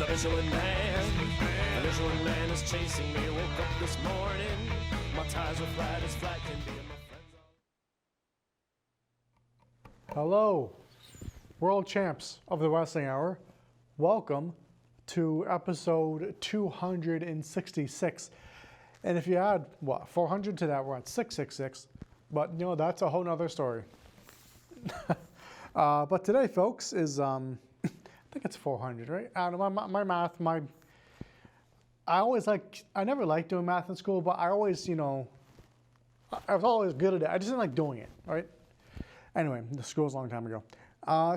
Michelin Man. A Michelin Man is chasing me. Woke up this morning. My tires are flat as flat can be. My friends all... Hello, world champs of the Wrestling Hour. Welcome to episode 266. And if you add, 400 to that, we're at 666. But, that's a whole nother story. But today, folks, is, I think it's 400, right? My math, I never liked doing math in school, but I always, I was always good at it. I just didn't like doing it, right? Anyway, the school was a long time ago.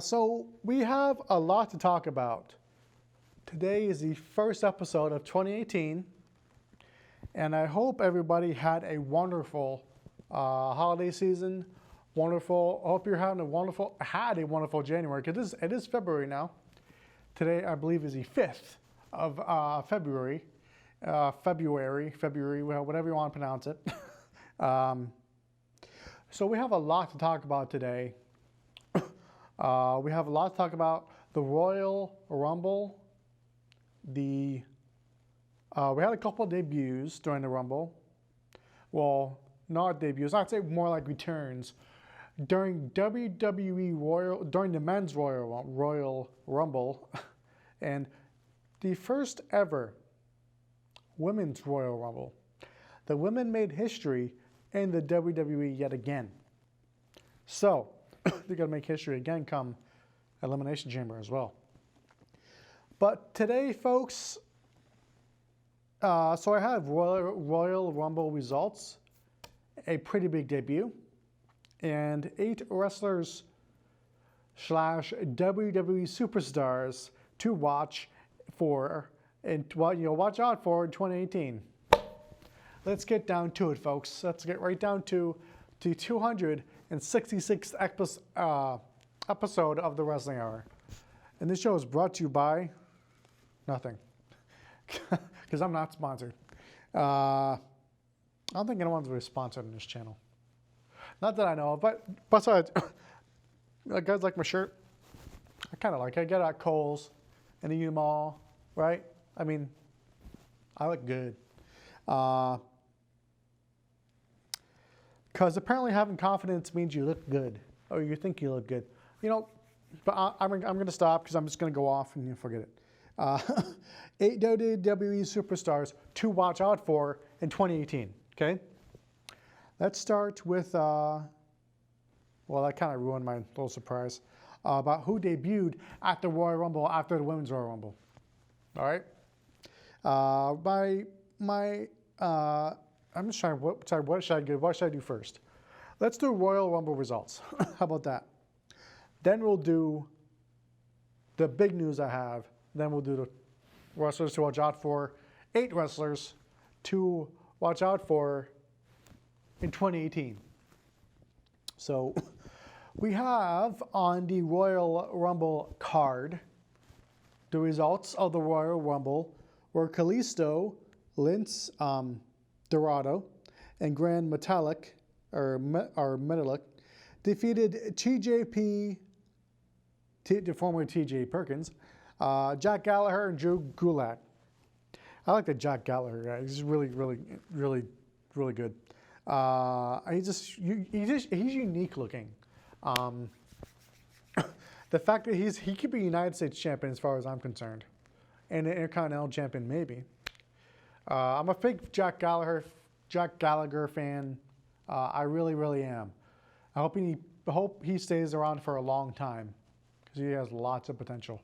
So we have a lot to talk about. Today is the first episode of 2018, and I hope everybody had a wonderful holiday season. Wonderful. I hope you're having had a wonderful January, because it is February now. Today, I believe, is the 5th of February. February, whatever you want to pronounce it. So we have a lot to talk about today. We have a lot to talk about the Royal Rumble. We had a couple of debuts during the Rumble. Well, not debuts. I'd say more like returns. During during the men's Royal Rumble, and the first ever women's Royal Rumble. The women made history in the WWE yet again. So, they're going to make history again come Elimination Chamber as well. But today, folks, so I have Royal Rumble results, a pretty big debut, and 8 wrestlers / WWE superstars to watch for and watch out for in 2018. Let's get down to it, folks. Let's get right down to the 266th episode of the Wrestling Hour. And this show is brought to you by nothing, because I'm not sponsored. I don't think anyone's really sponsored on this channel. Not that I know of, but besides, guys like my shirt. I kind of like it. I get it at Kohl's and the U-Mall, right? I mean, I look good. Because apparently having confidence means you look good, or you think you look good. But I'm going to stop because I'm just going to go off and forget it. 8 WWE superstars to watch out for in 2018, okay? Let's start with, that kind of ruined my little surprise, about who debuted at the Royal Rumble after the Women's Royal Rumble. All right? I'm just trying, what should I do first? Let's do Royal Rumble results. How about that? Then we'll do the big news I have. Then we'll do the wrestlers to watch out for. 8 wrestlers to watch out for in 2018. So we have on the Royal Rumble card, the results of the Royal Rumble were Kalisto, Lince Dorado, and Grand Metalik defeated TJP, the former TJ Perkins, Jack Gallagher, and Drew Gulak. I like the Jack Gallagher guy. He's really, really, really, really good. He's unique looking. The fact that he could be United States champion as far as I'm concerned, and an Intercontinental champion maybe. I'm a big Jack Gallagher fan. I really, really am. I hope he stays around for a long time because he has lots of potential.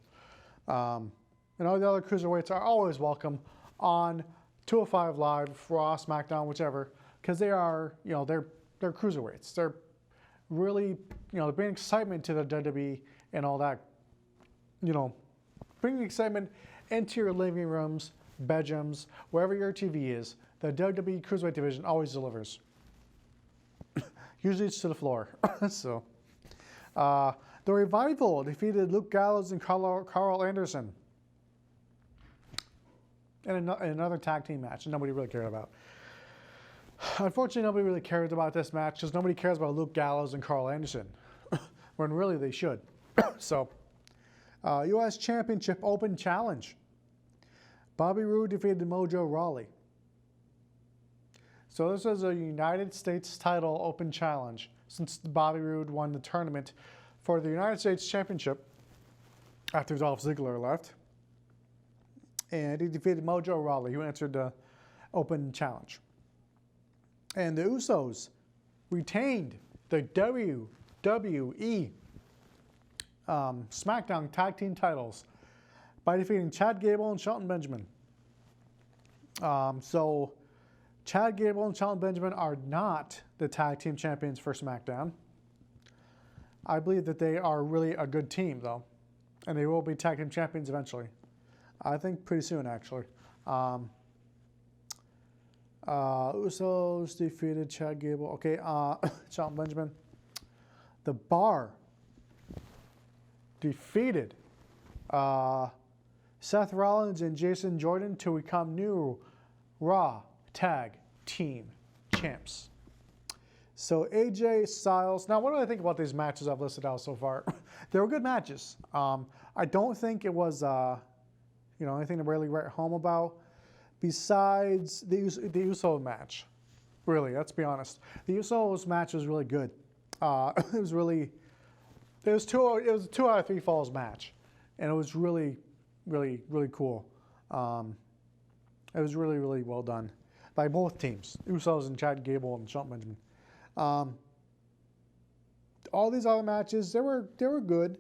And all the other cruiserweights are always welcome on 205 Live, Raw, SmackDown, whichever, because they are, they're cruiserweights. They're really, they're bringing excitement to the WWE and all that. Bringing excitement into your living rooms, bedrooms, wherever your TV is. The WWE Cruiserweight division always delivers. Usually it's to the floor. So, the Revival defeated Luke Gallows and Carl Anderson in another tag team match that nobody really cared about. Unfortunately, nobody really cares about this match because nobody cares about Luke Gallows and Carl Anderson, when really they should. So, U.S. Championship Open Challenge. Bobby Roode defeated Mojo Rawley. So this is a United States title open challenge since Bobby Roode won the tournament for the United States Championship after Dolph Ziggler left. And he defeated Mojo Rawley, who answered the open challenge. And the Usos retained the WWE SmackDown Tag Team titles by defeating Chad Gable and Shelton Benjamin. So Chad Gable and Shelton Benjamin are not the tag team champions for SmackDown. I believe that they are really a good team, though, and they will be tag team champions eventually. I think pretty soon, actually. Usos defeated Chad Gable. Okay, Shelton Benjamin. The Bar defeated Seth Rollins and Jason Jordan to become new Raw Tag Team Champs. So AJ Styles. Now, what do I think about these matches I've listed out so far? They were good matches. I don't think it was anything to really write home about. Besides the Uso match, really, let's be honest. The Usos match was really good. It was a 2 out of 3 falls match, and it was really, really, really cool. It was really, really well done by both teams, Usos and Chad Gable and Shelton Benjamin. All these other matches, they were good,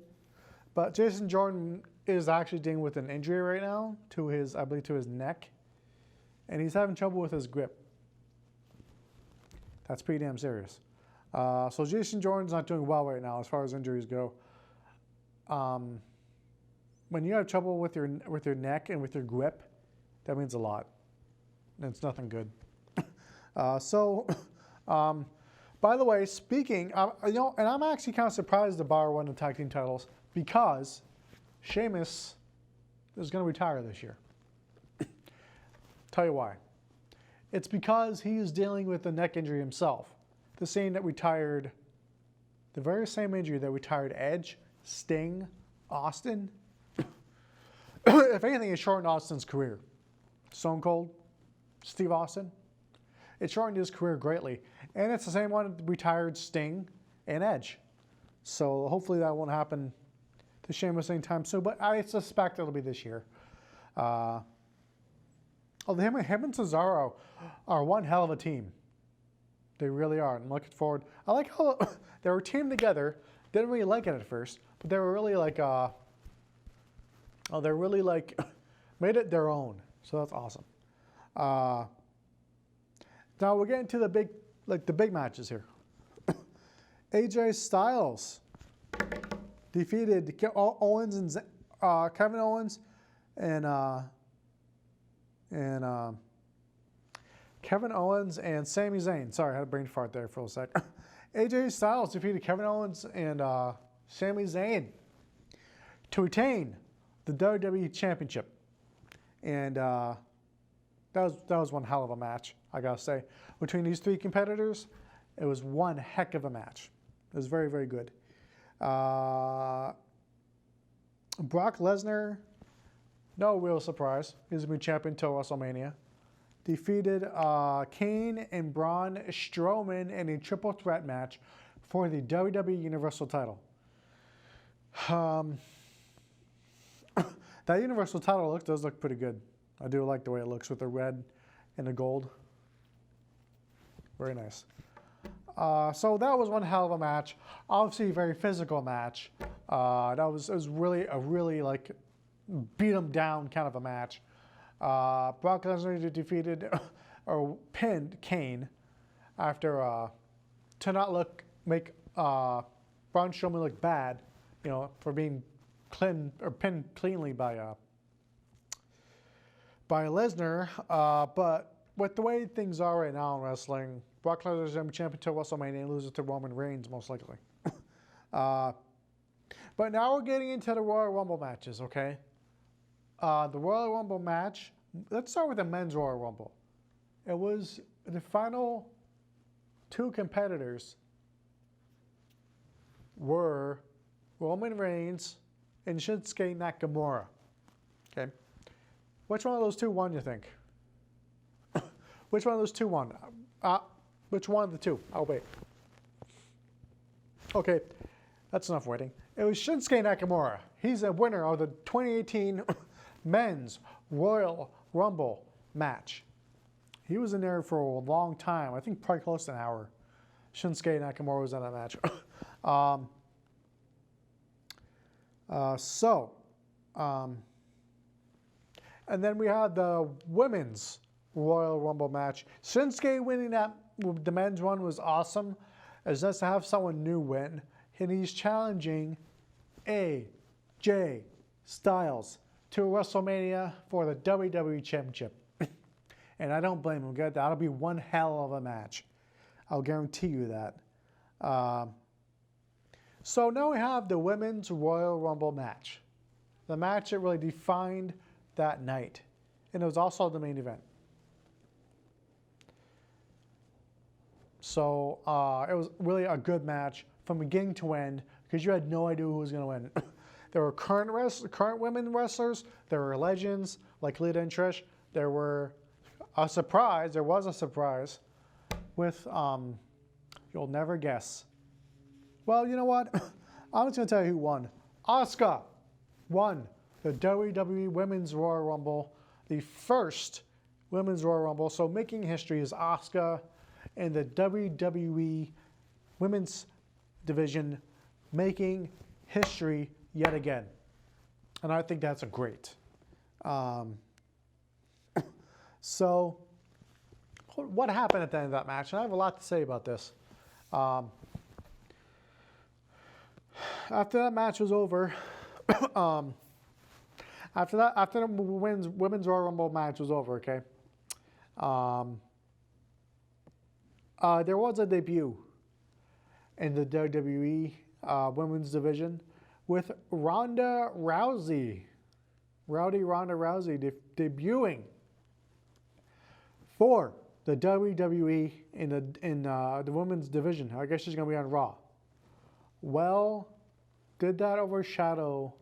but Jason Jordan is actually dealing with an injury right now to his neck, and he's having trouble with his grip. That's pretty damn serious. So Jason Jordan's not doing well right now as far as injuries go. When you have trouble with your neck and with your grip, that means a lot. And it's nothing good. By the way, speaking, and I'm actually kind of surprised the Bar won the tag team titles because Sheamus is going to retire this year. Tell you why. It's because he's dealing with a neck injury himself. The very same injury that retired Edge, Sting, Austin. If anything, it shortened Austin's career. Stone Cold, Steve Austin. It shortened his career greatly. And it's the same one that retired Sting and Edge. So hopefully that won't happen to Sheamus anytime soon, but I suspect it'll be this year. Him and Cesaro are one hell of a team. They really are. I'm looking forward. I like how they were teamed together. Didn't really like it at first, but they were really made it their own. So that's awesome. Now we're getting to the big matches here. AJ Styles defeated Kevin Owens and Sami Zayn. Sorry, I had a brain fart there for a sec. AJ Styles defeated Kevin Owens and Sami Zayn to retain the WWE Championship. And that was one hell of a match, I gotta say. Between these three competitors, it was one heck of a match. It was very, very good. Brock Lesnar, no real surprise. He's going to be champion until WrestleMania. Defeated Kane and Braun Strowman in a triple threat match for the WWE Universal title. That Universal title does look pretty good. I do like the way it looks with the red and the gold. Very nice. So that was one hell of a match. Obviously, a very physical match. It was really beat him down kind of a match. Brock Lesnar defeated or pinned Kane after to not make Braun Strowman look bad, for being pinned cleanly by Lesnar. But with the way things are right now in wrestling, Brock Lesnar is going to be champion until WrestleMania and loses to Roman Reigns, most likely. But now we're getting into the Royal Rumble matches, okay? The Royal Rumble match, let's start with the men's Royal Rumble. It was the final two competitors were Roman Reigns and Shinsuke Nakamura, okay? Which one of those two won, you think? Which one of those two won? Which one of the two? I'll wait. Okay, that's enough waiting. It was Shinsuke Nakamura. He's a winner of the 2018 Men's Royal Rumble match. He was in there for a long time. I think probably close to an hour. Shinsuke Nakamura was in that match. And then we had the Women's Royal Rumble match. Shinsuke winning that, the men's one was awesome. It's nice to have someone new win. And he's challenging AJ Styles to WrestleMania for the WWE Championship. And I don't blame him. Good, that'll be one hell of a match. I'll guarantee you that. So now we have the Women's Royal Rumble match. The match that really defined that night. And it was also the main event. So it was really a good match from beginning to end because you had no idea who was going to win. There were current women wrestlers. There were legends like Lita and Trish. There was a surprise with, you'll never guess. Well, you know what? I'm just going to tell you who won. Asuka won the WWE Women's Royal Rumble, the first Women's Royal Rumble. So making history is Asuka in the WWE Women's Division making history yet again. And I think that's a great. So what happened at the end of that match? And I have a lot to say about this. After that match was over, after the women's Royal Rumble match was over, okay, there was a debut in the WWE Women's Division with Ronda Rousey, Rowdy Ronda Rousey debuting for the WWE in the Women's Division. I guess she's going to be on Raw. Well, did that overshadow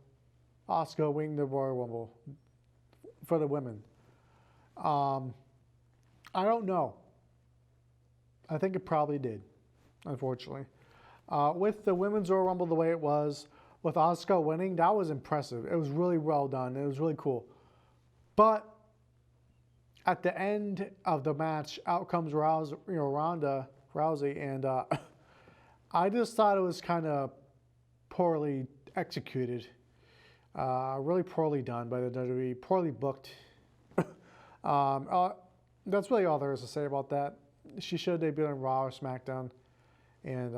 Asuka winning the Royal Rumble for the women? I don't know. I think it probably did, unfortunately. With the Women's Royal Rumble the way it was, with Asuka winning, that was impressive. It was really well done. It was really cool. But at the end of the match, out comes Ronda Rousey, and I just thought it was kind of poorly executed. Really poorly done by the WWE, poorly booked. That's really all there is to say about that. She should have debuted on Raw or SmackDown, and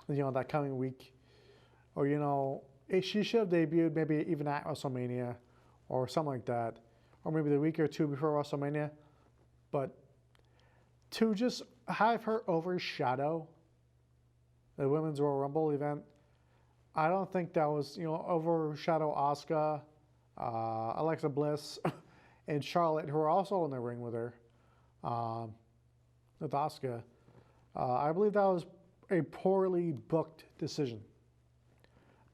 that coming week, or she should have debuted maybe even at WrestleMania, or something like that, or maybe the week or two before WrestleMania. But to just have her overshadow the Women's Royal Rumble event, I don't think that was, overshadow Asuka, Alexa Bliss, and Charlotte, who are also in the ring with her, with Asuka. I believe that was a poorly booked decision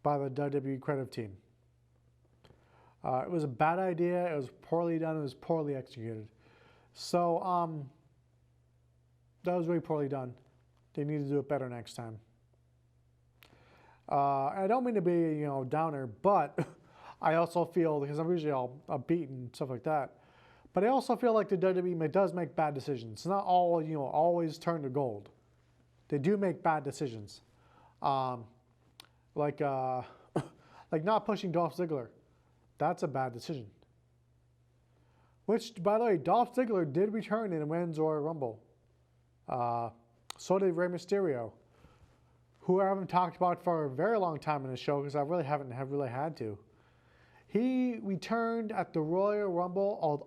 by the WWE creative team. It was a bad idea. It was poorly done. It was poorly executed. So that was really poorly done. They need to do it better next time. I don't mean to be, downer, but I also feel, because I'm usually all upbeat and stuff like that, but I also feel like the WWE does make bad decisions. It's not all, always turn to gold. They do make bad decisions. Like not pushing Dolph Ziggler. That's a bad decision. Which, by the way, Dolph Ziggler did return in the Women's Royal Rumble. So did Rey Mysterio, who I haven't talked about for a very long time in the show because I really haven't really had to. He returned at the Royal Rumble,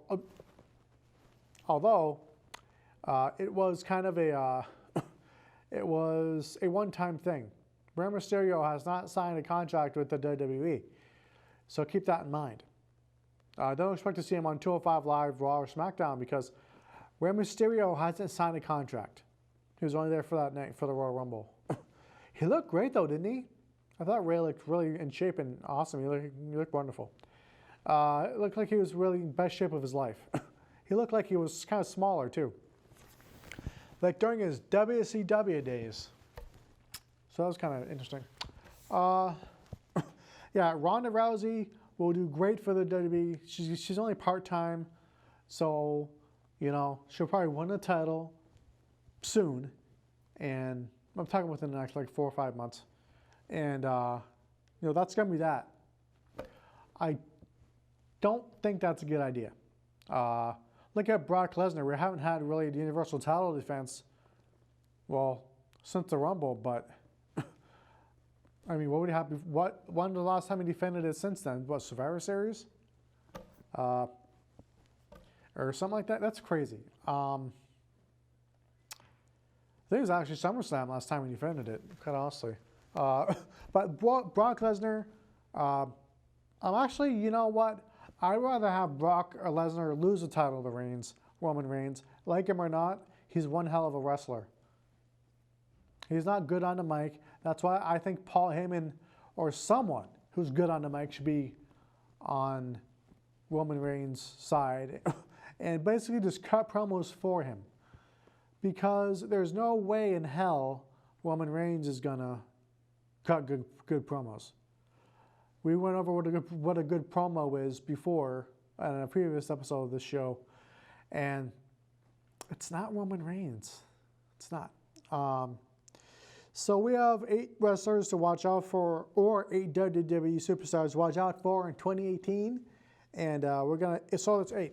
although it was kind of it was a one-time thing. Rey Mysterio has not signed a contract with the WWE, so keep that in mind. Don't expect to see him on 205 Live, Raw, or SmackDown because Rey Mysterio hasn't signed a contract. He was only there for that night for the Royal Rumble. He looked great though, didn't he? I thought Rey looked really in shape and awesome. He looked wonderful. It looked like he was really in best shape of his life. He looked like he was kind of smaller too, like during his WCW days. So that was kind of interesting. Yeah, Ronda Rousey will do great for the WWE. She's only part-time, so, you know, she'll probably win the title soon. And I'm talking within the next like 4 or 5 months. And, you know, that's going to be that. I don't think that's a good idea. Look at Brock Lesnar. We haven't had really the Universal title defense, well, since the Rumble, but I mean, what would happen? When the last time he defended it since then? What, Survivor Series? Or something like that? That's crazy. I think it was actually SummerSlam last time he defended it, quite honestly. But Brock Lesnar, I'm actually, you know what? I'd rather have Brock or Lesnar lose the title to Roman Reigns. Like him or not, he's one hell of a wrestler. He's not good on the mic. That's why I think Paul Heyman or someone who's good on the mic should be on Roman Reigns' side and basically just cut promos for him. Because there's no way in hell Roman Reigns is going to cut good promos. We went over what a good promo is before in a previous episode of this show, and it's not Roman Reigns. It's not. So we have 8 wrestlers to watch out for, or 8 WWE superstars to watch out for in 2018, and so it's 8.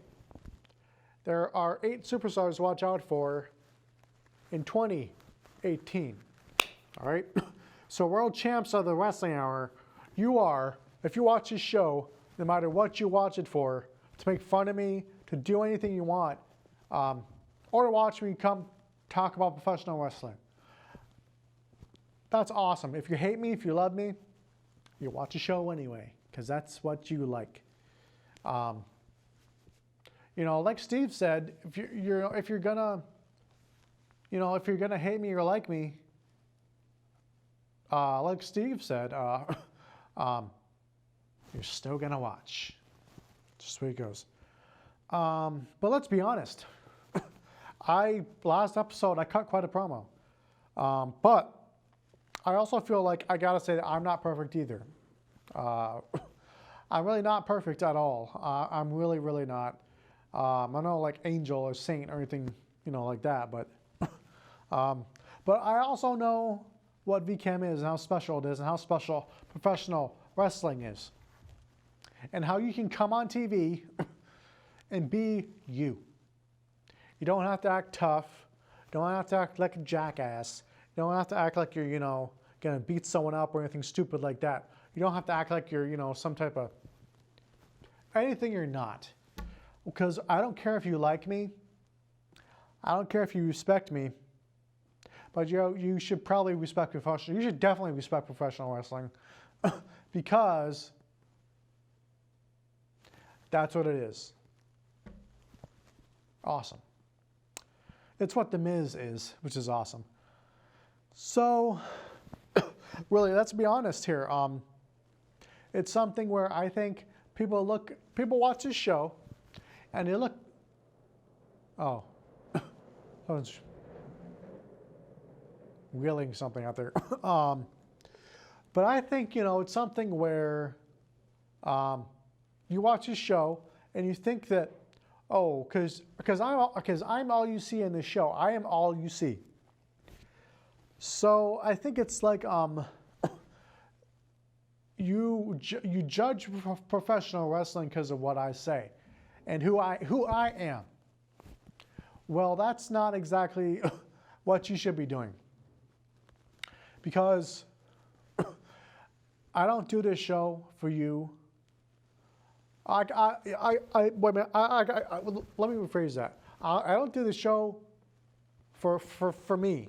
There are 8 superstars to watch out for in 2018. All right? So world champs of the Wrestling Hour, you are, if you watch this show, no matter what you watch it for, to make fun of me, to do anything you want, or to watch me come talk about professional wrestling. That's awesome. If you hate me, if you love me, you watch the show anyway, because that's what you like. You know, like Steve said, if you're gonna hate me or like me, like Steve said, you're still gonna watch. Just the way it goes. But let's be honest. Last episode I cut quite a promo, but I also feel like I gotta say that I'm not perfect either. I'm really not perfect at all. I'm really, really not. I'm not like angel or saint or anything, you know, like that. But I also know what VCAM is and how special it is and how special professional wrestling is, and how you can come on TV and be you. You don't have to act tough. You don't have to act like a jackass. You don't have to act like you're, you know, going to beat someone up or anything stupid like that. You don't have to act like you're, you know, some type of anything you're not. Because I don't care if you like me. I don't care if you respect me. But you should probably respect professional. You should definitely respect professional wrestling because that's what it is. Awesome. It's what The Miz is, which is awesome. So, really, let's be honest here. It's something where I think people watch this show, and they look. Oh, someone's wheeling something out there. But I think, you know, it's something where you watch this show and you think that, oh, because I'm all you see in this show. I am all you see. So I think it's like you judge professional wrestling because of what I say and who I am. Well, that's not exactly what you should be doing, because I don't do this show for you. Wait a minute. Let me rephrase that. I don't do this show for me.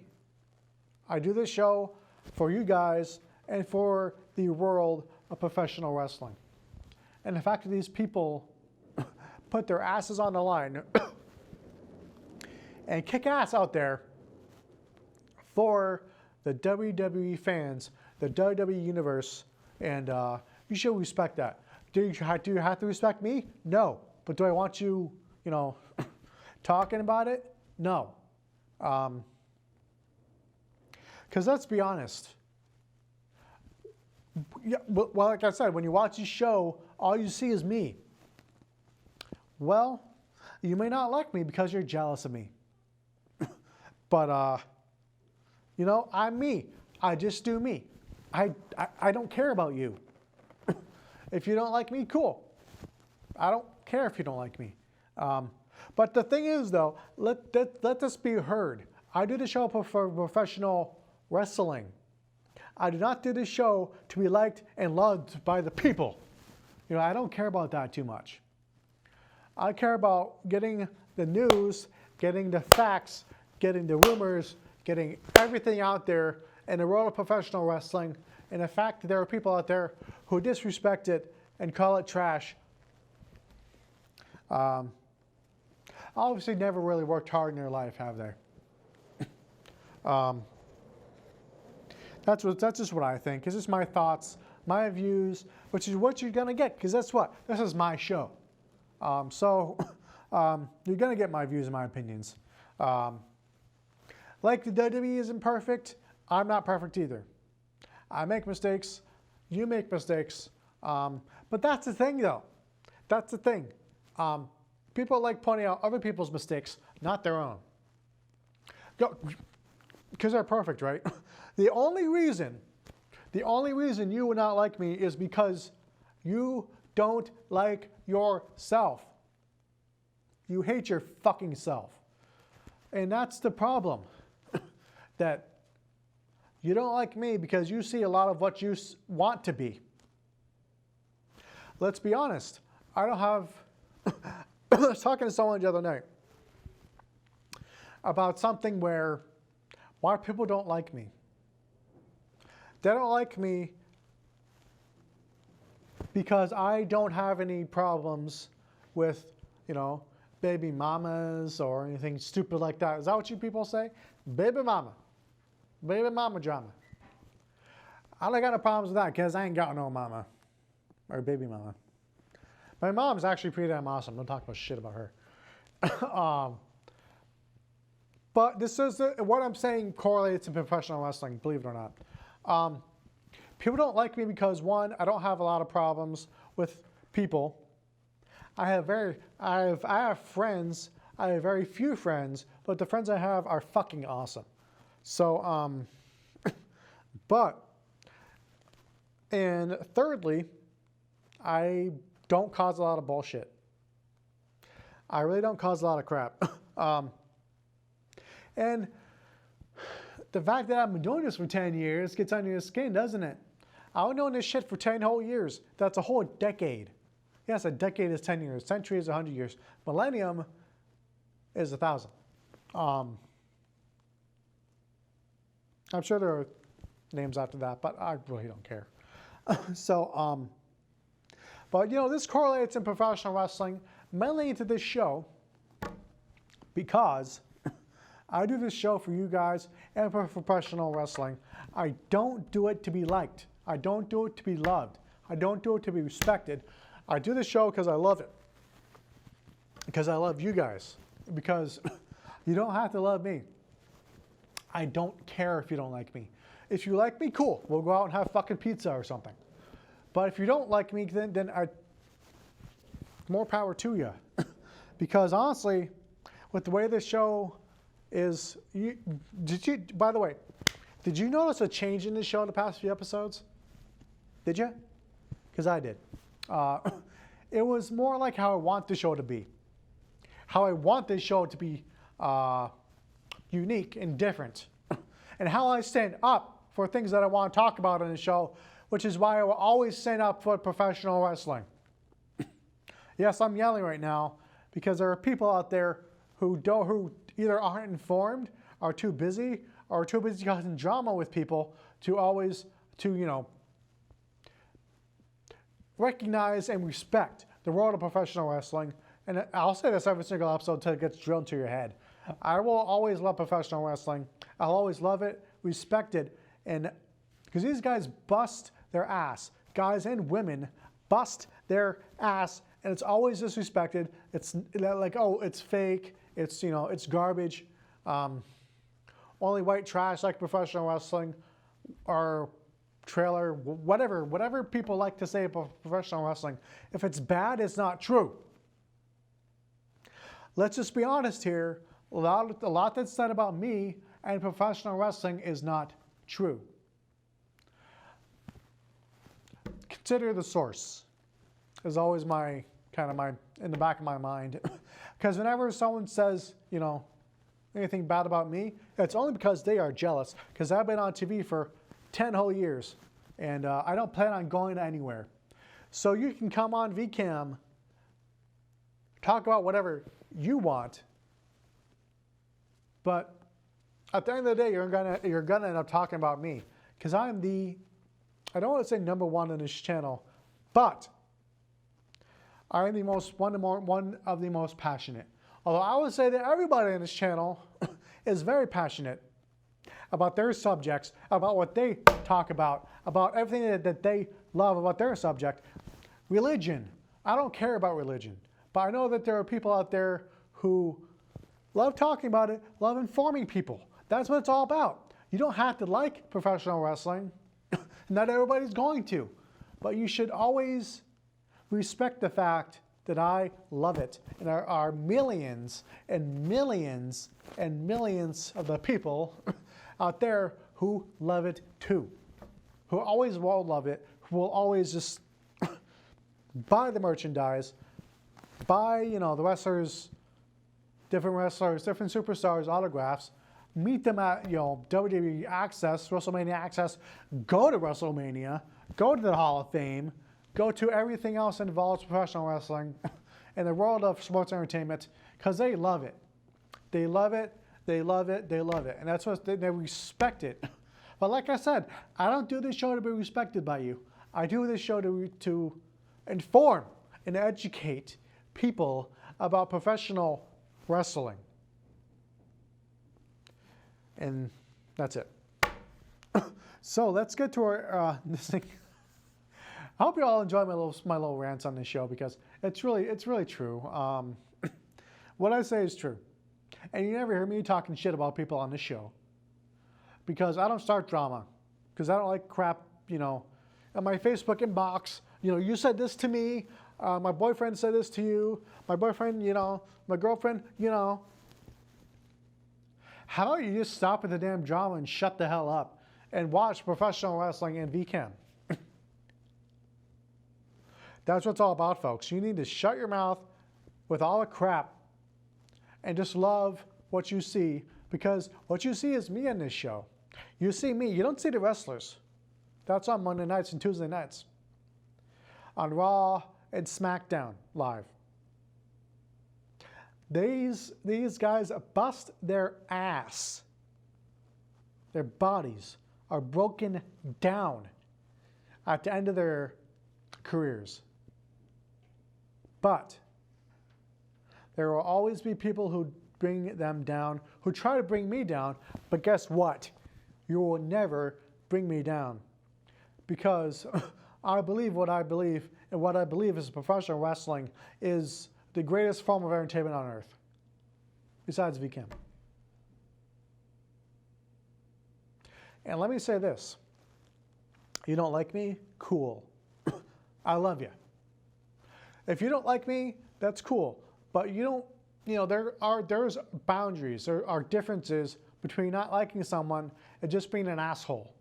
I do this show for you guys and for the world of professional wrestling. And the fact that these people put their asses on the line and kick ass out there for the WWE fans, the WWE universe, and you should respect that. Do you have to respect me? No. But do I want you, talking about it? No. Because let's be honest. Yeah, well, like I said, when you watch the show, all you see is me. Well, you may not like me because you're jealous of me. But, I'm me. I just do me. I don't care about you. If you don't like me, cool. I don't care if you don't like me. But the thing is, though, let this be heard. I do the show for professional wrestling. I do not do this show to be liked and loved by the people. I don't care about that too much. I care about getting the news, getting the facts, getting the rumors, getting everything out there in the world of professional wrestling, and the fact that there are people out there who disrespect it and call it trash. Obviously never really worked hard in their life, have they? That's just what I think. It's just my thoughts, my views, which is what you're going to get, because that's what? This is my show. So you're going to get my views and my opinions. Like the WWE isn't perfect, I'm not perfect either. I make mistakes, you make mistakes. But that's the thing, though. That's the thing. People like pointing out other people's mistakes, not their own. Because they're perfect, right? The only reason you would not like me is because you don't like yourself. You hate your fucking self. And that's the problem. That you don't like me because you see a lot of what you want to be. Let's be honest. I don't have... I was talking to someone the other night about something why people don't like me. They don't like me because I don't have any problems with, baby mamas or anything stupid like that. Is that what you people say? Baby mama. Baby mama drama. I don't got no problems with that because I ain't got no mama or baby mama. My mom's actually pretty damn awesome. Don't talk about shit about her. But this is what I'm saying correlates to professional wrestling, believe it or not. People don't like me because, one, I don't have a lot of problems with people. I have friends. I have very few friends, but the friends I have are fucking awesome. So, and thirdly, I don't cause a lot of bullshit. I really don't cause a lot of crap. And the fact that I've been doing this for 10 years gets under your skin, doesn't it? I've been doing this shit for 10 whole years. That's a whole decade. Yes, a decade is 10 years. Century is 100 years. Millennium is 1,000. I'm sure there are names after that, but I really don't care. But this correlates in professional wrestling mainly to this show because I do this show for you guys and for professional wrestling. I don't do it to be liked. I don't do it to be loved. I don't do it to be respected. I do this show because I love it. Because I love you guys. Because you don't have to love me. I don't care if you don't like me. If you like me, cool. We'll go out and have fucking pizza or something. But if you don't like me, then more power to you. Because honestly, with the way this show is, by the way, did you notice a change in this show in the past few episodes? Did you? Because I did. It was more like how I want the show to be. How I want this show to be unique and different. And how I stand up for things that I want to talk about on the show, which is why I will always stand up for professional wrestling. Yes, I'm yelling right now because there are people out there who either aren't informed, are too busy, or are too busy causing drama with people to recognize and respect the world of professional wrestling. And I'll say this every single episode until it gets drilled into your head. I will always love professional wrestling. I'll always love it, respect it, and because these guys bust their ass. Guys and women bust their ass, and it's always disrespected. It's like, oh, it's fake. It's, you know, it's garbage. Only white trash like professional wrestling, or trailer, whatever people like to say about professional wrestling. If it's bad, it's not true. Let's just be honest here. A lot that's said about me and professional wrestling is not true. Consider the source is always my in the back of my mind. Because whenever someone says, you know, anything bad about me, it's only because they are jealous. Because I've been on TV for 10 whole years, and I don't plan on going anywhere. So you can come on VCAM, talk about whatever you want, but at the end of the day, you're gonna end up talking about me, because I'm I don't want to say number one on this channel, but I'm one of the most passionate. Although I would say that everybody on this channel is very passionate about their subjects, about what they talk about everything that they love about their subject. Religion. I don't care about religion, but I know that there are people out there who love talking about it, love informing people. That's what it's all about. You don't have to like professional wrestling. Not everybody's going to, but you should always respect the fact that I love it. And there are millions and millions and millions of the people out there who love it too, who always will love it, who will always just buy the merchandise, buy, you know, the wrestlers, different superstars, autographs, meet them at, you know, WWE Access, WrestleMania Access, go to WrestleMania, go to the Hall of Fame, go to everything else that involves professional wrestling in the world of sports entertainment, because they love it. They love it, they love it, they love it. And that's what they respect it. But like I said, I don't do this show to be respected by you. I do this show to inform and educate people about professional wrestling. And that's it. So let's get to our this thing. I hope you all enjoy my little rants on this show, because it's really true. What I say is true, and you never hear me talking shit about people on this show, because I don't start drama, because I don't like crap. You know, in my Facebook inbox, you know, you said this to me. My boyfriend said this to you. My boyfriend, you know, my girlfriend, you know. How about you just stop with the damn drama and shut the hell up and watch professional wrestling and VCAM? That's what it's all about, folks. You need to shut your mouth with all the crap and just love what you see, because what you see is me on this show. You see me. You don't see the wrestlers. That's on Monday nights and Tuesday nights on Raw and SmackDown Live. These guys bust their ass. Their bodies are broken down at the end of their careers. But there will always be people who bring them down, who try to bring me down. But guess what? You will never bring me down, because I believe what I believe, and what I believe is professional wrestling is the greatest form of entertainment on earth, besides VCAM. And let me say this. You don't like me? Cool. I love you. If you don't like me, that's cool. But you don't, you know, there's boundaries. There are differences between not liking someone and just being an asshole.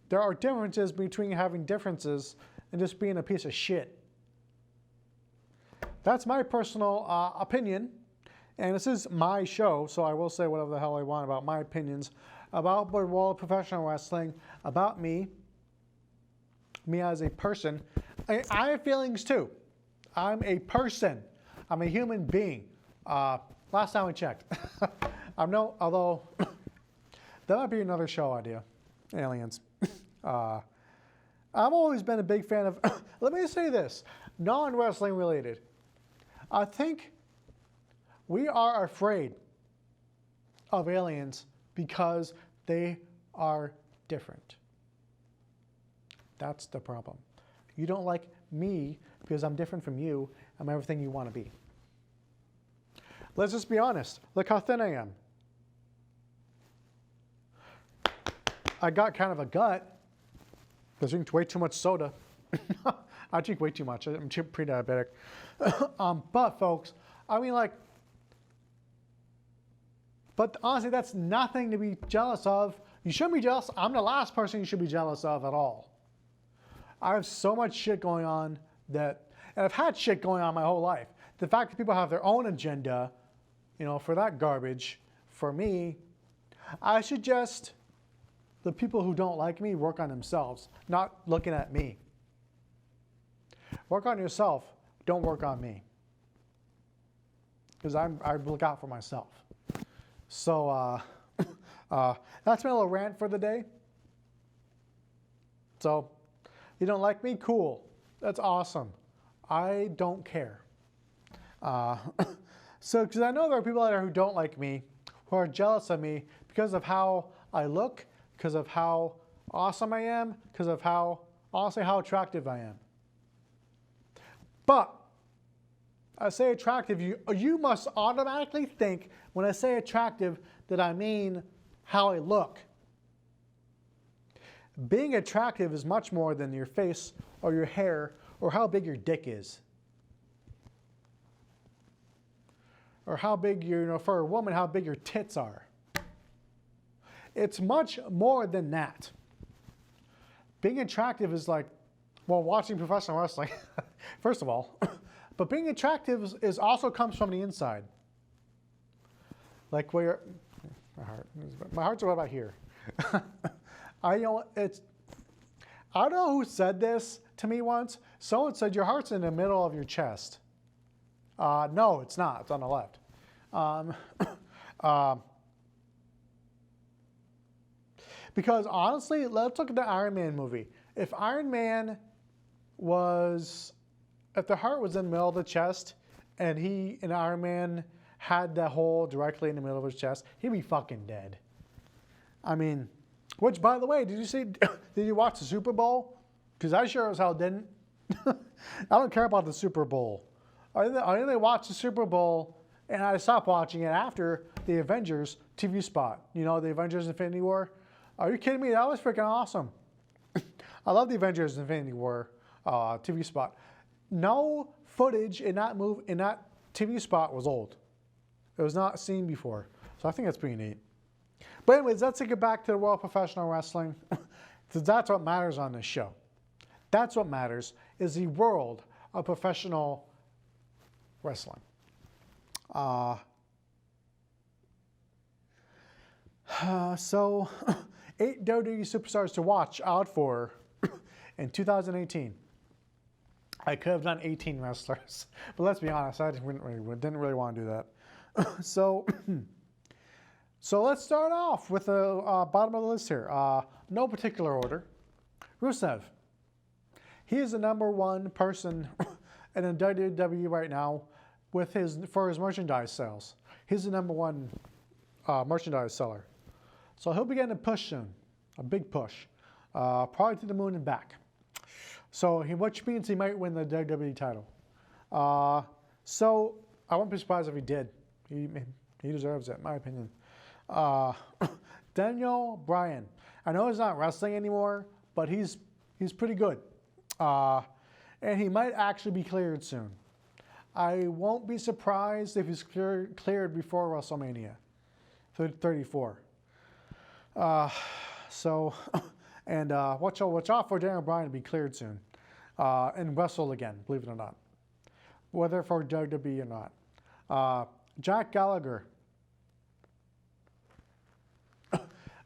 There are differences between having differences and just being a piece of shit. That's my personal opinion, and this is my show, so I will say whatever the hell I want about my opinions about the world of professional wrestling, about me as a person. I have feelings too. I'm a person. I'm a human being. Last time I checked. Although that might be another show idea, aliens. I've always been a big fan of, let me say this, non-wrestling related. I think we are afraid of aliens because they are different. That's the problem. You don't like me because I'm different from you. I'm everything you want to be. Let's just be honest. Look how thin I am. I got kind of a gut because I drink way too much soda. I drink way too much. I'm pre-diabetic. But folks, I mean, like, but honestly, that's nothing to be jealous of. You shouldn't be jealous. I'm the last person you should be jealous of at all. I have so much shit going on and I've had shit going on my whole life. The fact that people have their own agenda, you know, for that garbage, for me, I suggest the people who don't like me work on themselves, not looking at me. Work on yourself. Don't work on me. Because I look out for myself. So that's my little rant for the day. So you don't like me? Cool. That's awesome. I don't care. So because I know there are people out there who don't like me, who are jealous of me because of how I look, because of how awesome I am, because of how, honestly, how attractive I am. But I say attractive, you must automatically think when I say attractive that I mean how I look. Being attractive is much more than your face or your hair or how big your dick is. Or how big for a woman, how big your tits are. It's much more than that. Being attractive is like, well, watching professional wrestling, first of all. But being attractive is also comes from the inside. Like where my heart's right about here. I don't know who said this to me once. Someone said your heart's in the middle of your chest. No, it's not. It's on the left. Because honestly, let's look at the Iron Man movie. If the heart was in the middle of the chest and Iron Man had that hole directly in the middle of his chest, he'd be fucking dead. I mean, which by the way, did you watch the Super Bowl? Because I sure as hell didn't. I don't care about the Super Bowl. I only watched the Super Bowl and I stopped watching it after the Avengers TV spot. You know, the Avengers Infinity War. Are you kidding me? That was freaking awesome. I love the Avengers Infinity War TV spot. No footage in that TV spot was old. It was not seen before. So I think that's pretty neat. But anyways, let's take it back to the world of professional wrestling. Because that's what matters on this show. That's what matters, is the world of professional wrestling. So 8 WWE superstars to watch out for in 2018. I could have done 18 wrestlers, but let's be honest, I didn't really want to do that. So let's start off with the bottom of the list here. No particular order. Rusev. He is the #1 person in the WWE right now for his merchandise sales. He's the #1 merchandise seller. So he'll be getting a push soon, a big push, probably to the moon and back. So which means he might win the WWE title. So I wouldn't be surprised if he did. He deserves it, in my opinion. Daniel Bryan. I know he's not wrestling anymore, but he's pretty good. And he might actually be cleared soon. I won't be surprised if he's cleared before WrestleMania 34. Watch out for Daniel Bryan to be cleared soon and wrestle again, believe it or not, whether for WWE or not. Jack Gallagher.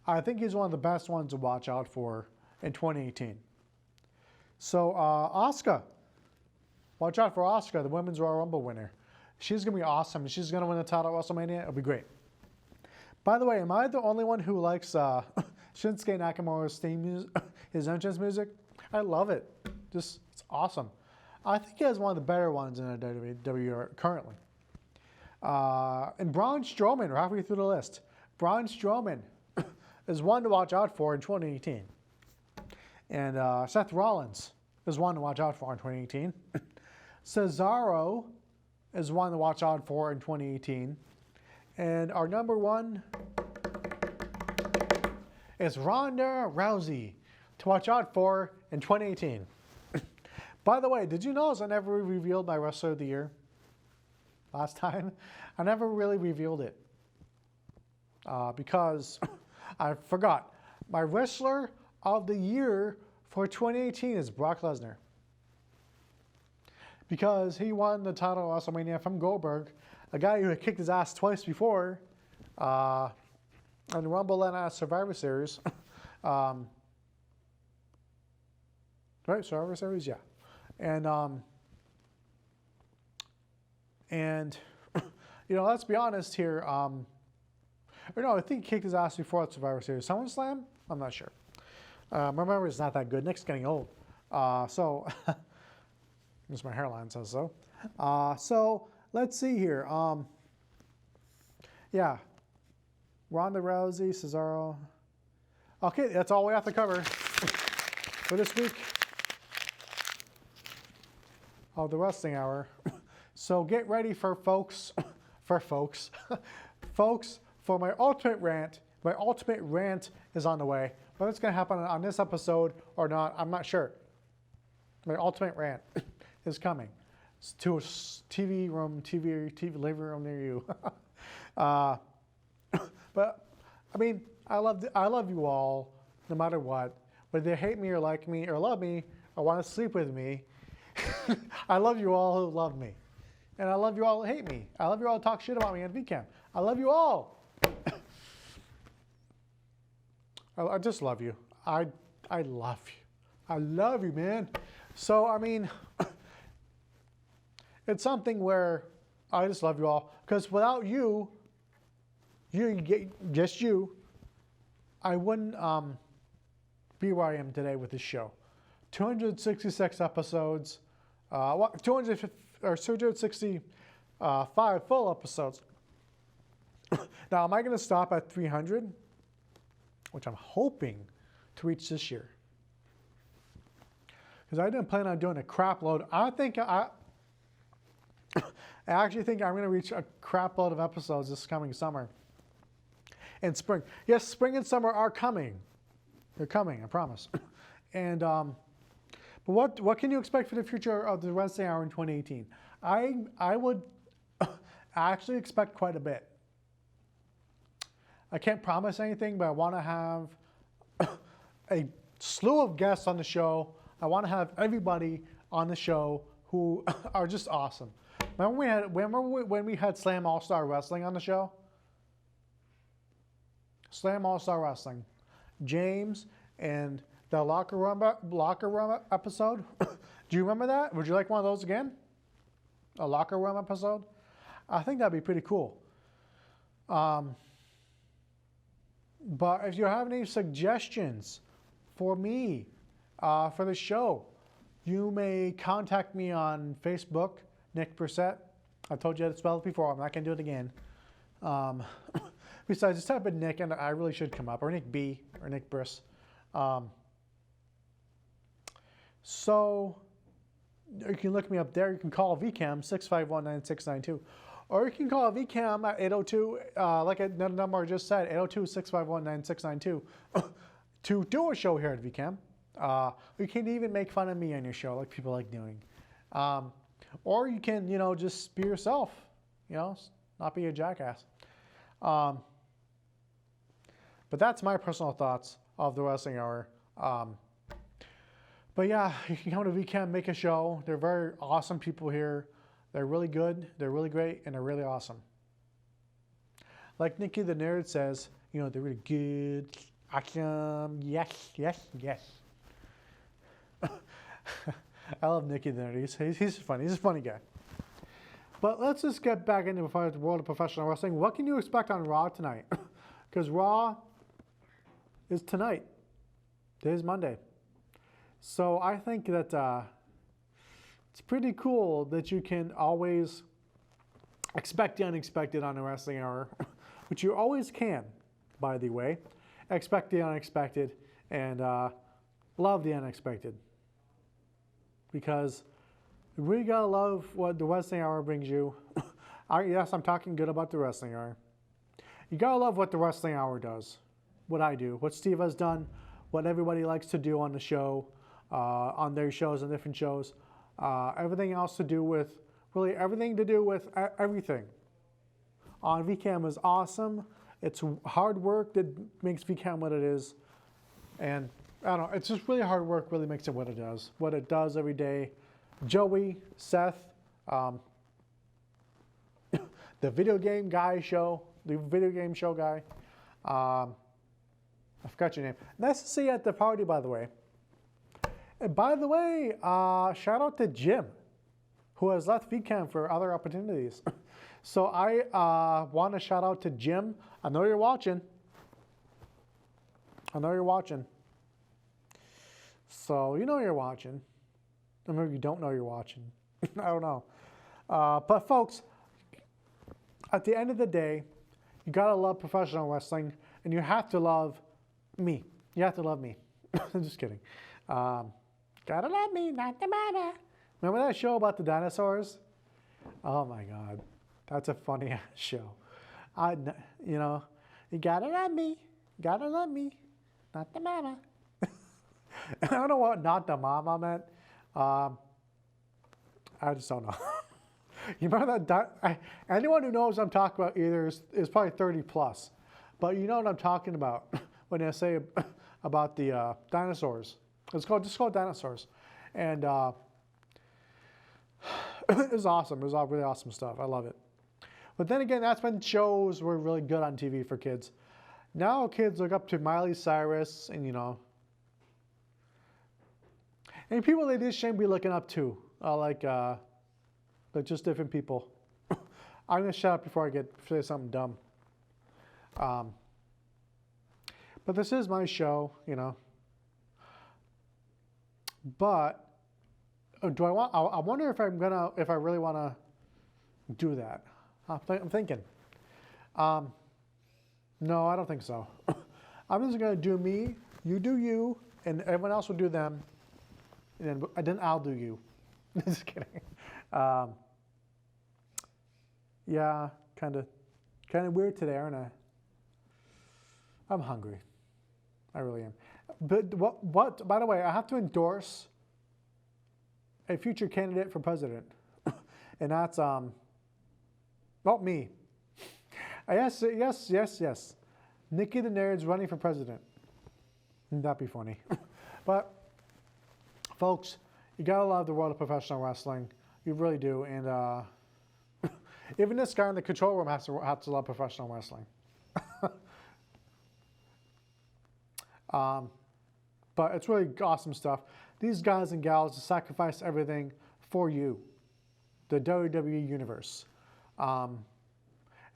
I think he's one of the best ones to watch out for in 2018. So Asuka. Watch out for Asuka, the Women's Royal Rumble winner. She's going to be awesome. She's going to win the title at WrestleMania. It'll be great. By the way, am I the only one who likes Shinsuke Nakamura's his entrance music? I love it. It's awesome. I think he has one of the better ones in the WWE currently. And Braun Strowman, we're halfway through the list. Braun Strowman is one to watch out for in 2018. And Seth Rollins. is one to watch out for in 2018. Cesaro is one to watch out for in 2018. And our number one is Ronda Rousey to watch out for in 2018. By the way, did you notice I never revealed my Wrestler of the Year last time? I never really revealed it because I forgot. My Wrestler of the Year for 2018 is Brock Lesnar. Because he won the title of WrestleMania from Goldberg, a guy who had kicked his ass twice before on the Rumble and Survivor Series. Right, Survivor Series, yeah. And you know, let's be honest here. Or no, I think he kicked his ass before at Survivor Series. SummerSlam? I'm not sure. My memory's not that good. Nick's getting old. So, just my hairline says so. So, let's see here. Yeah. Ronda Rousey, Cesaro. Okay, that's all we have to cover for this week of the Wrestling Hour. So get ready for folks, for my ultimate rant. My ultimate rant is on the way. Whether it's going to happen on this episode or not, I'm not sure. My ultimate rant is coming to a TV living room near you. But I mean, I love you all, no matter what. Whether they hate me or like me or love me or want to sleep with me, I love you all who love me. And I love you all who hate me. I love you all who talk shit about me on VCAM. I love you all. I just love you. I love you. I love you, man. So, I mean, it's something where I just love you all. Because without you, just you, I wouldn't be where I am today with this show. 266 episodes, 265 full episodes. Now, am I going to stop at 300? Which I'm hoping to reach this year. Because I didn't plan on doing a crap load. I actually think I'm going to reach a crap load of episodes this coming summer. And spring. Yes, spring and summer are coming. They're coming, I promise. And but what can you expect for the future of the Wrestling Hour in 2018? I would actually expect quite a bit. I can't promise anything, but I want to have a slew of guests on the show. I want to have everybody on the show who are just awesome. Remember when we had Slam All-Star Wrestling on the show? Slam All-Star Wrestling. James and the locker room episode. Do you remember that? Would you like one of those again? A locker room episode? I think that'd be pretty cool. But if you have any suggestions for me for the show, you may contact me on Facebook, Nick Brissette. I told you how to spell it before. I'm not going to do it again. Besides, just type in Nick, and I really should come up, or Nick B, or Nick Briss. So you can look me up there. You can call VCAM 651-9692. Or you can call VCAM at 802, like the number I just said, 802-651-9692, to do a show here at VCAM. You can even make fun of me on your show, like people like doing. Or you can, just be yourself, not be a jackass. But that's my personal thoughts of the Wrestling Hour. But yeah, you can come to VCAM, make a show. They're very awesome people here. They're really good, they're really great, and they're really awesome. Like Nikki the Nerd says, they're really good, awesome, yes. I love Nikki the Nerd. He's funny. He's a funny guy. But let's just get back into the world of professional wrestling. What can you expect on Raw tonight? Because Raw is tonight. Today's Monday. So I think that it's pretty cool that you can always expect the unexpected on the Wrestling Hour, which you always can, by the way. Expect the unexpected and love the unexpected. because you really gotta love what the Wrestling Hour brings you. Yes, I'm talking good about the Wrestling Hour. You gotta love what the Wrestling Hour does, what I do, what Steve has done, what everybody likes to do on the show, on their shows and different shows. Everything else to do with, really everything to do with everything. On VCAM is awesome. It's hard work that makes VCAM what it is. And I don't know, it's just really hard work really makes it what it does every day. Joey, Seth, the video game guy show, the video game show guy. I forgot your name. Nice to see you at the party, by the way. And by the way, shout out to Jim, who has left VCAM for other opportunities. So I want to shout out to Jim. I know you're watching. I know you're watching. So you know you're watching. Or maybe you don't know you're watching. I don't know. But folks, at the end of the day, you gotta love professional wrestling, and you have to love me. You have to love me. I'm just kidding. Gotta love me, not the matter. Remember that show about the dinosaurs? Oh my God, that's a funny ass show. You know, you gotta love me, not the mama. I don't know what "not the mama" meant. I just don't know. You remember that? Anyone who knows what I'm talking about either is probably 30 plus, but you know what I'm talking about when I say about the dinosaurs. It's just called dinosaurs, and it was awesome. It was all really awesome stuff. I love it. But then again, that's when shows were really good on TV for kids. Now kids look up to Miley Cyrus and, you know, and people they just shouldn't be looking up to, like just different people. I'm gonna shut up before I say something dumb. But this is my show, you know. But do I want? I wonder if if I really want to do that. I'm thinking. No, I don't think so. I'm just gonna do me. You do you, and everyone else will do them, and then I'll do you. Just kidding. Yeah, kind of weird today, aren't I? I'm hungry. I really am. But what? By the way, I have to endorse a future candidate for president, and that's well, me. Yes. Nikki the Nerd's running for president. Wouldn't that be funny? But folks, you gotta love the world of professional wrestling. You really do, and even this guy in the control room has to love professional wrestling. But it's really awesome stuff. These guys and gals sacrifice everything for you, the WWE Universe. And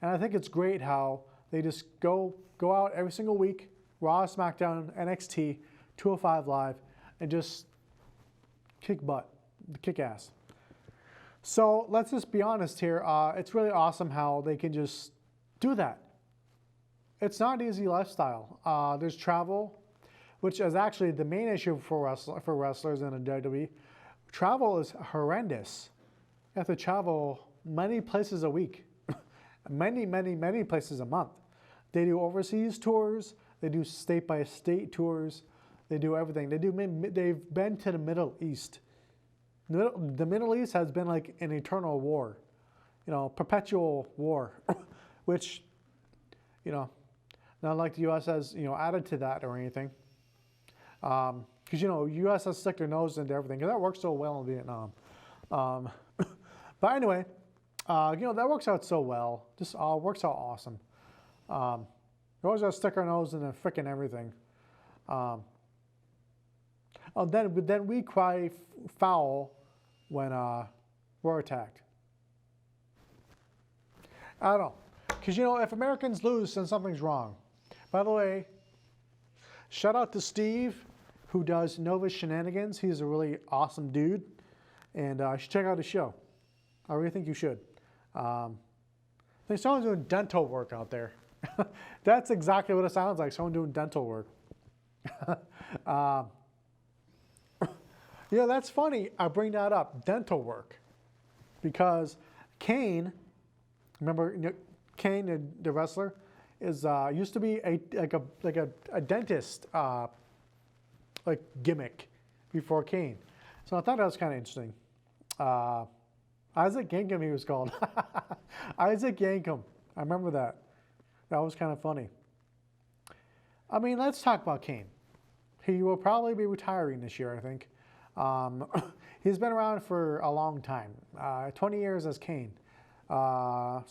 I think it's great how they just go out every single week, Raw, SmackDown, NXT, 205 Live, and just kick butt, kick ass. So let's just be honest here. It's really awesome how they can just do that. It's not an easy lifestyle. There's travel, which is actually the main issue for wrestlers in the WWE. Travel is horrendous. You have to travel many places a week, many places a month. They do overseas tours. They do state-by-state tours. They do everything. They've been to the Middle East. The Middle East has been like an eternal war, you know, perpetual war, which, you know, not like the U.S. has, you know, added to that or anything. Because, you know, U.S. has stuck their nose into everything. Because that works so well in Vietnam. But anyway, you know, that works out so well. Just works out awesome. We always got to stick our nose into frickin' everything. Then we cry foul when we're attacked. I don't know. Because, you know, if Americans lose, then something's wrong. By the way, shout out to Steve, who does Nova Shenanigans. He's a really awesome dude. And you should check out his show. I really think you should. I think someone's doing dental work out there. That's exactly what it sounds like, someone doing dental work. Yeah, that's funny. I bring that up, dental work, because Kane, remember Kane, the wrestler, is used to be a dentist like gimmick before Kane. So I thought that was kind of interesting. Isaac Yankem, he was called. Isaac Yankem. I remember that. That was kind of funny. I mean, let's talk about Kane. He will probably be retiring this year, I think. He's been around for a long time, 20 years as Kane. I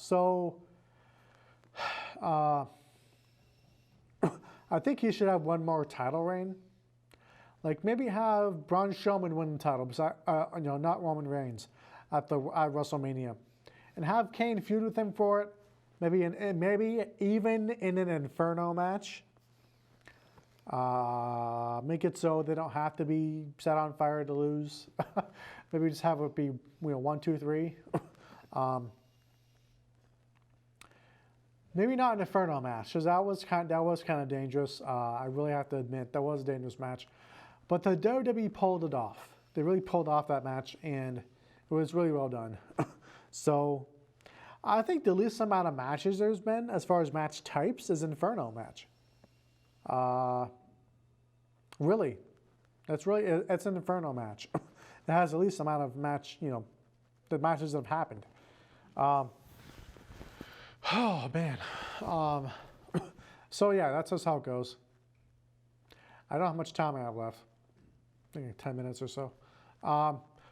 think he should have one more title reign. Like maybe have Braun Strowman win the title, not Roman Reigns, at WrestleMania, and have Kane feud with him for it. Maybe even in an Inferno match. Make it so they don't have to be set on fire to lose. Maybe just have it be 1, 2, 3. Maybe not an Inferno match, because that was kind of dangerous. I really have to admit that was a dangerous match, but the WWE pulled it off. They really pulled off that match, and it was really well done. So I think the least amount of matches there's been as far as match types is Inferno match. Really, it's an Inferno match. It has the least amount of the matches that have happened. Oh man. So yeah, that's just how it goes. I don't know how much time I have left. I think 10 minutes or so.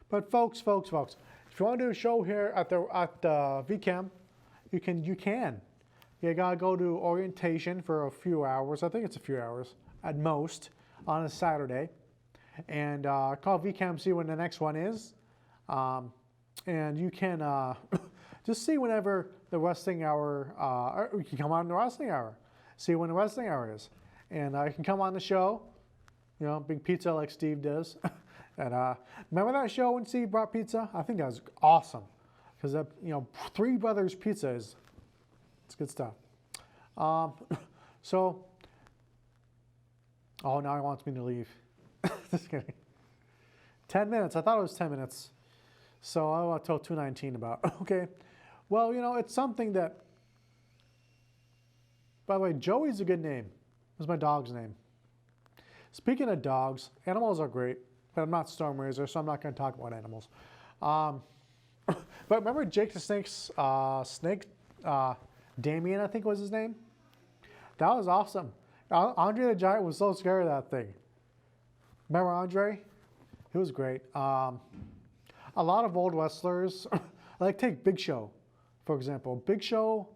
But folks, if you want to do a show here at VCAM, you can. You gotta go to orientation for a few hours. I think it's a few hours at most on a Saturday, and call VCAM, see when the next one is, and you can just see whenever the wrestling hour. Or you can come on the wrestling hour, see when the wrestling hour is, and you can come on the show. Big pizza like Steve does. And remember that show when Steve brought pizza? I think that was awesome, because Three Brothers Pizza it's good stuff. Now he wants me to leave. Just kidding. 10 minutes. I thought it was 10 minutes. So I'll tell 2:19 about. Okay. Well, it's something that. By the way, Joey's a good name. It's my dog's name. Speaking of dogs, animals are great, but I'm not Storm Razor, so I'm not going to talk about animals. But remember Jake the Snake's snake, Damien, I think was his name? That was awesome. Andre the Giant was so scared of that thing. Remember Andre? He was great. A lot of old wrestlers, like take Big Show, for example. Big Show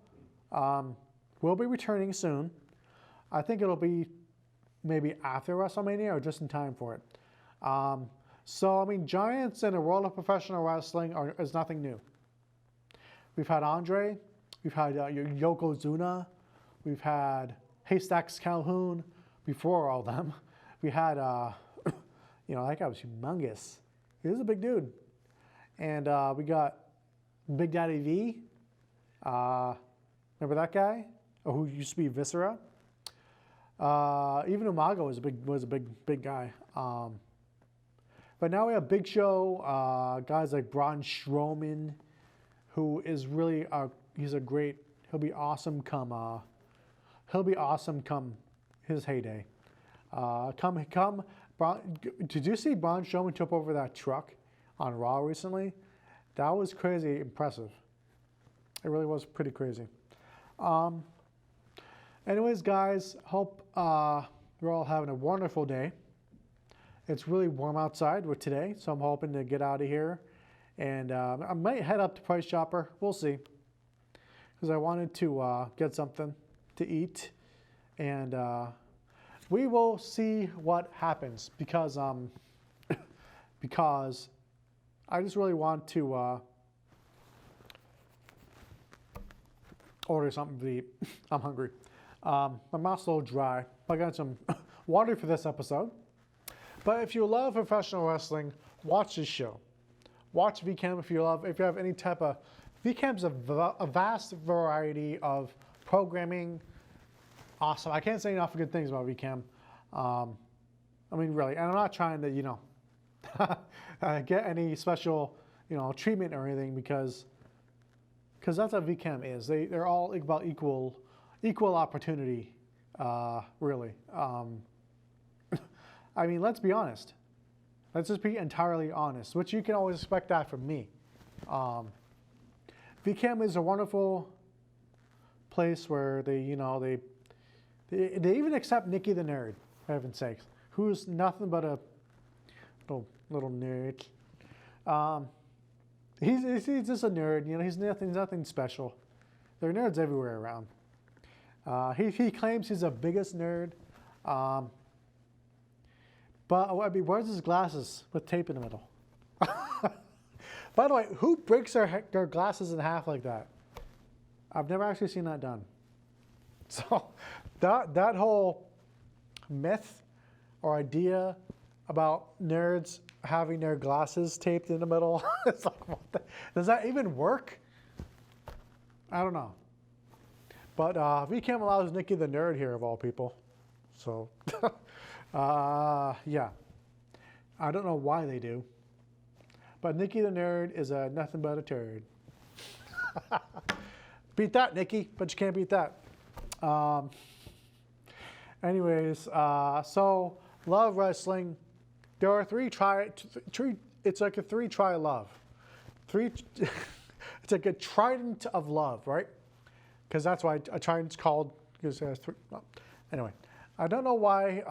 will be returning soon. I think it'll be maybe after WrestleMania or just in time for it. Giants in the world of professional wrestling is nothing new. We've had Andre, we've had Yokozuna, we've had Haystacks Calhoun before all them. We had, that guy was humongous. He was a big dude. And we got Big Daddy V. Remember that guy? Who used to be Viscera? Even Umaga was a big guy. But now we have Big Show, guys like Braun Strowman, who is really he'll be awesome come his heyday. Did you see Braun Strowman jump over that truck on Raw recently? That was crazy impressive. It really was pretty crazy. Anyways, guys, hope you're all having a wonderful day. It's really warm outside today, so I'm hoping to get out of here. And I might head up to Price Chopper. We'll see. Because I wanted to get something to eat. And we will see what happens. Because I just really want to order something to eat. I'm hungry. My mouth's a little dry. I got some water for this episode. But if you love professional wrestling, watch this show. Watch VCAM if you have any type of... VCAM's a vast variety of programming. Awesome. I can't say enough good things about VCAM. Really. And I'm not trying to, get any special, treatment or anything because that's what VCAM is. They're all about equal opportunity, really. I mean, let's be honest. Let's just be entirely honest, which you can always expect that from me. VCAM is a wonderful place where they even accept Nicky the Nerd, for heaven's sakes, who's nothing but a little nerd. He's just a nerd, he's nothing special. There are nerds everywhere around. He claims he's the biggest nerd. But I mean, where's his glasses with tape in the middle? By the way, who breaks their glasses in half like that? I've never actually seen that done. So that whole myth or idea about nerds having their glasses taped in the middle, it's like, does that even work? I don't know. But VCAM allows Nicky the Nerd here, of all people. So, yeah. I don't know why they do. But Nicky the Nerd is nothing but a turd. Beat that, Nicky, but you can't beat that. Anyways, so love wrestling. There are three. It's like a three-try love. It's like a trident of love, right? Because that's why a trident's called. Because it has three. Well, anyway, I don't know why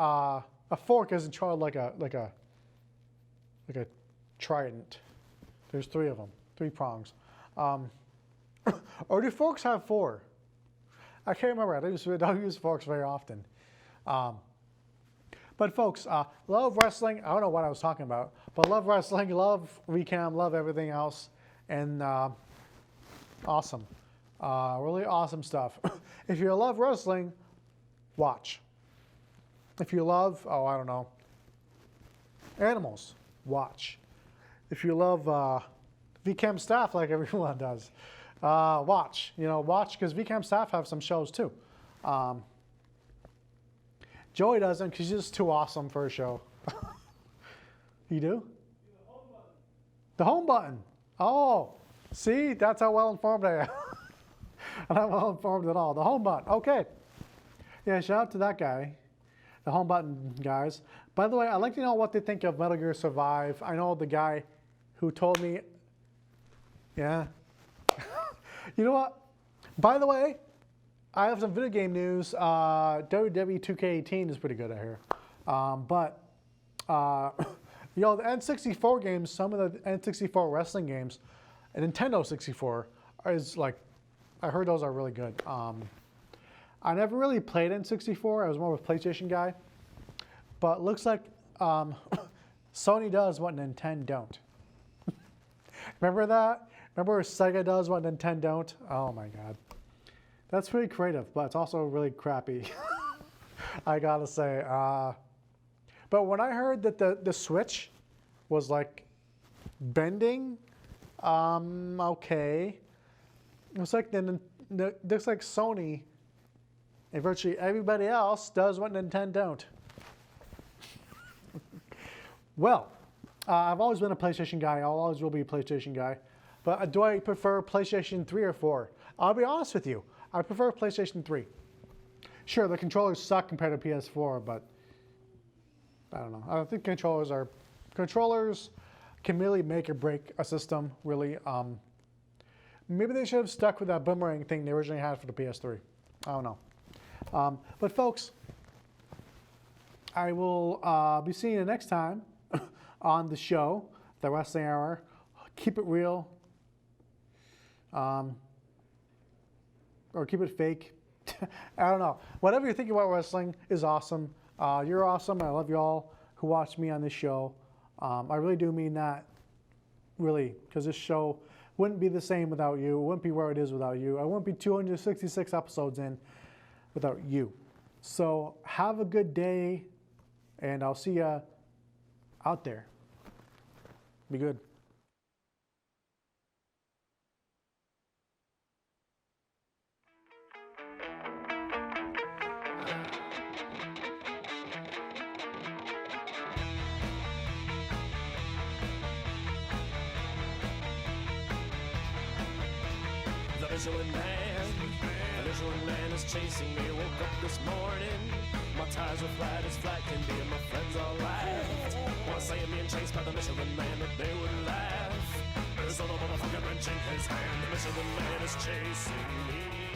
a fork isn't called like a trident. There's three of them, 3 prongs. Or do forks have 4? I can't remember. I don't use forks very often. But folks, love wrestling. I don't know what I was talking about, but love wrestling, love VCAM, love everything else, and awesome. Really awesome stuff. If you love wrestling, watch. If you love, I don't know, animals, watch. If you love VCAM staff like everyone does, watch. Watch because VCAM staff have some shows too. Joey doesn't because he's just too awesome for a show. You do? The home button. Oh, see, that's how well informed I am. I'm not well informed at all. The home button. Okay. Yeah, shout out to that guy. The home button guys. By the way, I'd like to know what they think of Metal Gear Survive. I know the guy who told me. Yeah. You know what? By the way, I have some video game news. WWE 2K18 is pretty good, I hear. But the N64 games, some of the N64 wrestling games, and Nintendo 64 is like, I heard those are really good. I never really played N64. I was more of a PlayStation guy. But looks like Sony does what Nintendo don't. Remember that? Remember Sega does what Nintendo don't? Oh my God. That's pretty creative, but it's also really crappy. I gotta say. But when I heard that the Switch was like bending, okay. It looks like Sony and virtually everybody else does what Nintendo don't. Well, I've always been a PlayStation guy. I'll always will be a PlayStation guy. But do I prefer PlayStation 3 or 4? I'll be honest with you. I prefer PlayStation 3. Sure, the controllers suck compared to PS4, but I don't know. I don't think controllers can really make or break a system, really. Maybe they should have stuck with that boomerang thing they originally had for the PS3. I don't know. But folks, I will be seeing you next time on the show, The Wrestling Hour. Keep it real. Or keep it fake. I don't know. Whatever you're thinking about wrestling is awesome. You're awesome. I love you all who watch me on this show. I really do mean that, really, because this show wouldn't be the same without you. It wouldn't be where it is without you. I wouldn't be 266 episodes in without you. So have a good day, and I'll see you out there. Be good. Michelin Man. The Michelin Man is chasing me. Woke up this morning. My tires were flat as flat can be, and my friends all laughed. When I say I'm being chased by the Michelin Man, that they would laugh. There's a motherfucking wrench in his hand. The Michelin Man is chasing me.